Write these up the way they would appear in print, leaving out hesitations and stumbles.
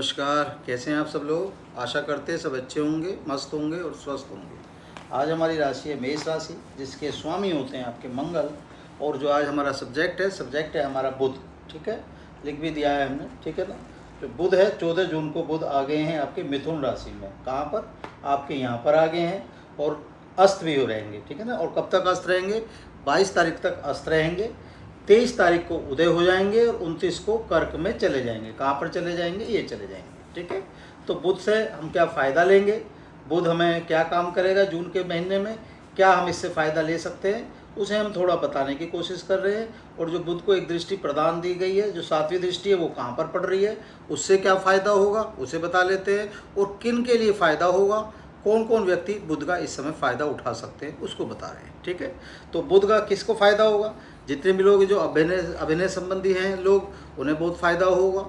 नमस्कार, कैसे हैं आप सब लोग। आशा करते हैं सब अच्छे होंगे, मस्त होंगे और स्वस्थ होंगे। आज हमारी राशि है मेष राशि, जिसके स्वामी होते हैं आपके मंगल। और जो आज हमारा सब्जेक्ट है हमारा बुध। ठीक है, लिख भी दिया है हमने, ठीक है ना। जो बुध है 14 जून को बुध आ गए हैं आपके मिथुन राशि में। कहाँ पर? आपके यहाँ पर आ गए हैं और अस्त भी हो रहेंगे, ठीक है ना। और कब तक अस्त रहेंगे? 22 तारीख तक अस्त रहेंगे। 23 तारीख को उदय हो जाएंगे और 29 को कर्क में चले जाएंगे। कहाँ पर चले जाएंगे? ये चले जाएंगे, ठीक है। तो बुध से हम क्या फ़ायदा लेंगे, बुध हमें क्या काम करेगा जून के महीने में, क्या हम इससे फ़ायदा ले सकते हैं, उसे हम थोड़ा बताने की कोशिश कर रहे हैं। और जो बुध को एक दृष्टि प्रदान दी गई है, जो 7वीं दृष्टि है, वो कहाँ पर पड़ रही है, उससे क्या फ़ायदा होगा उसे बता लेते हैं। और किन के लिए फ़ायदा होगा, कौन कौन व्यक्ति बुध का इस समय फ़ायदा उठा सकते हैं, उसको बता रहे हैं, ठीक है। तो बुध का किसको फ़ायदा होगा? जितने भी लोग जो अभिनय संबंधी हैं लोग, उन्हें बहुत फ़ायदा होगा।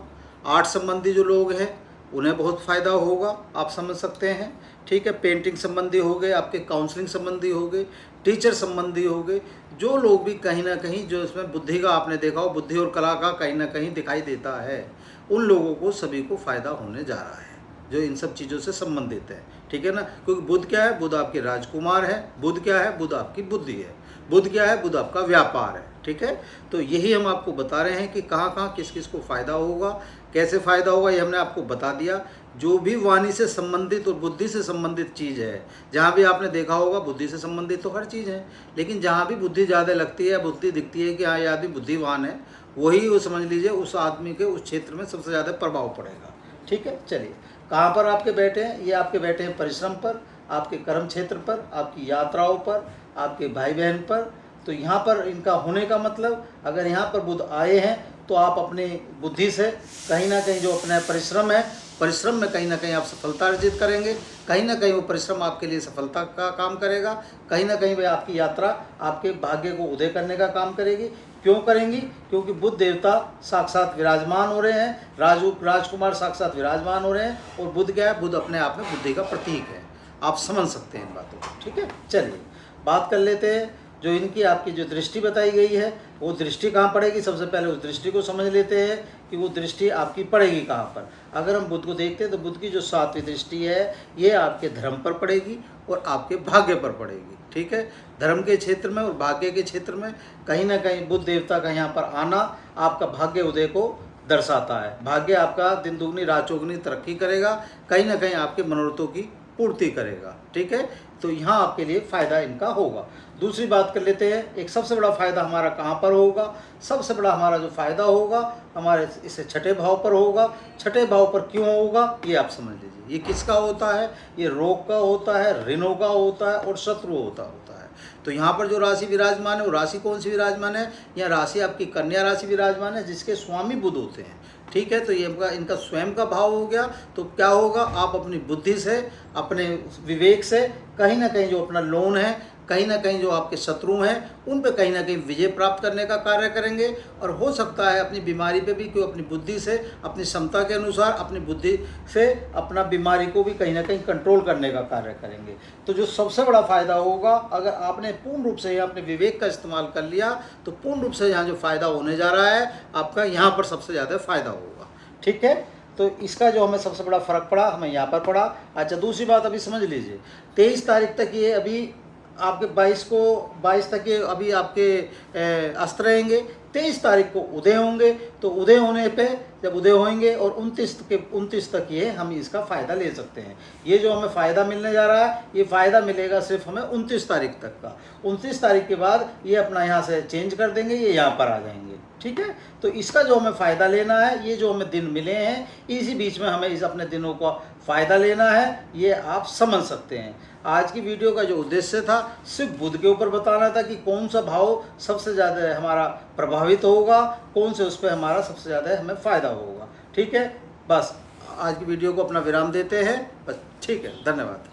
आर्ट संबंधी जो लोग हैं उन्हें बहुत फ़ायदा होगा, आप समझ सकते हैं, ठीक है। पेंटिंग संबंधी हो गए, आपके काउंसलिंग संबंधी हो गए, टीचर संबंधी हो गए, जो लोग भी कहीं ना कहीं जो इसमें बुद्धि का आपने देखा हो, बुद्धि और कला का कहीं ना कहीं दिखाई देता है, उन लोगों को सभी को फ़ायदा होने जा रहा है जो इन सब चीज़ों से संबंधित है, ठीक है ना। क्योंकि बुध क्या है? बुध आपके राजकुमार है। बुध क्या है? बुध आपकी बुद्धि है। बुध क्या है? बुध आपका व्यापार है, ठीक है। तो यही हम आपको बता रहे हैं कि कहाँ कहाँ किस किस को फ़ायदा होगा, कैसे फ़ायदा होगा, ये हमने आपको बता दिया। जो भी वाणी से संबंधित और बुद्धि से संबंधित चीज़ है, जहाँ भी आपने देखा होगा बुद्धि से संबंधित तो हर चीज़ है, लेकिन जहाँ भी बुद्धि ज़्यादा लगती है, बुद्धि दिखती है कि हाँ ये आदमी बुद्धिमान है, वही वो समझ लीजिए उस आदमी के उस क्षेत्र में सबसे ज़्यादा प्रभाव पड़ेगा, ठीक है। चलिए, कहाँ पर आपके बैठे हैं? ये आपके बैठे हैं परिश्रम पर, आपके कर्म क्षेत्र पर, आपकी यात्राओं पर, आपके भाई बहन पर। तो यहाँ पर इनका होने का मतलब, अगर यहाँ पर बुध आए हैं तो आप अपनी बुद्धि से कहीं ना कहीं जो अपना परिश्रम है, परिश्रम में कहीं ना कहीं आप सफलता अर्जित करेंगे। कहीं ना कहीं वो परिश्रम आपके लिए सफलता का काम करेगा। कहीं ना कहीं वह आपकी यात्रा आपके भाग्य को उदय करने का काम करेगी। क्यों करेंगी? क्योंकि बुध देवता साक्षात विराजमान हो रहे हैं, राजकुमार साक्षात विराजमान हो रहे हैं। और बुध क्या है? बुध अपने आप में बुद्धि का प्रतीक है। आप समझ सकते हैं इन बातों को, ठीक है। चलिए, बात कर लेते हैं। जो इनकी आपकी जो दृष्टि बताई गई है, वो दृष्टि कहाँ पड़ेगी, सबसे पहले उस दृष्टि को समझ लेते हैं कि वो दृष्टि आपकी पड़ेगी कहाँ पर। अगर हम बुध को देखते हैं तो बुध की जो 7वीं दृष्टि है, ये आपके धर्म पर पड़ेगी और आपके भाग्य पर पड़ेगी, ठीक है। धर्म के क्षेत्र में और भाग्य के क्षेत्र में कहीं ना कहीं बुध देवता का यहाँ पर आना आपका भाग्य उदय को दर्शाता है। भाग्य आपका दिन दुगनी रात चौगुनी तरक्की करेगा, कहीं ना कहीं आपके मनोरथों की पूर्ति करेगा, ठीक है। तो यहाँ आपके लिए फ़ायदा इनका होगा। दूसरी बात कर लेते हैं, एक सबसे बड़ा फ़ायदा हमारा कहाँ पर होगा। सबसे बड़ा हमारा जो फ़ायदा होगा हमारे इसे छठे भाव पर होगा। छठे भाव पर क्यों होगा ये आप समझ लीजिए। ये किसका होता है? ये रोग का होता है, ऋणों का होता है और शत्रु होता है। तो यहाँ पर जो राशि विराजमान है, वो राशि कौन सी विराजमान है? यह राशि आपकी कन्या राशि विराजमान है, जिसके स्वामी बुध होते हैं, ठीक है। तो ये इनका स्वयं का भाव हो गया। तो क्या होगा? आप अपनी बुद्धि से, अपने विवेक से कहीं ना कहीं जो अपना लोन है, कहीं ना कहीं जो आपके शत्रु हैं, उन पे कहीं ना कहीं विजय प्राप्त करने का कार्य करेंगे। और हो सकता है अपनी बीमारी पे भी क्यों अपनी बुद्धि से, अपनी क्षमता के अनुसार अपनी बुद्धि से अपना बीमारी को भी कहीं ना कहीं कंट्रोल करने का कार्य करेंगे। तो जो सबसे बड़ा फ़ायदा होगा, अगर आपने पूर्ण रूप से अपने विवेक का इस्तेमाल कर लिया, तो पूर्ण रूप से यहाँ जो फ़ायदा होने जा रहा है आपका, यहाँ पर सबसे ज़्यादा फ़ायदा होगा, ठीक है। तो इसका जो हमें सबसे बड़ा फ़र्क पड़ा, हमें यहाँ पर पड़ा। अच्छा, दूसरी बात अभी समझ लीजिए, 23 तारीख तक ये अभी आपके 22 तक ये अभी आपके अस्त रहेंगे। 23 तारीख को उदय होंगे। तो उदय होने पे जब उदय होंगे और 29 तक ये हम इसका फ़ायदा ले सकते हैं। ये जो हमें फ़ायदा मिलने जा रहा है, ये फ़ायदा मिलेगा सिर्फ हमें 29 तारीख तक का। 29 तारीख के बाद ये अपना यहाँ से चेंज कर देंगे, ये यहाँ पर आ जाएंगे, ठीक है। तो इसका जो हमें फ़ायदा लेना है, ये जो हमें दिन मिले हैं, इसी बीच में हमें इस अपने दिनों का फ़ायदा लेना है, ये आप समझ सकते हैं। आज की वीडियो का जो उद्देश्य था, सिर्फ बुध के ऊपर बताना था कि कौन सा भाव सबसे ज़्यादा हमारा प्रभावित होगा, कौन से उस पर हमारा सबसे ज़्यादा हमें फ़ायदा होगा, ठीक है। बस आज की वीडियो को अपना विराम देते हैं, बस, ठीक है, धन्यवाद।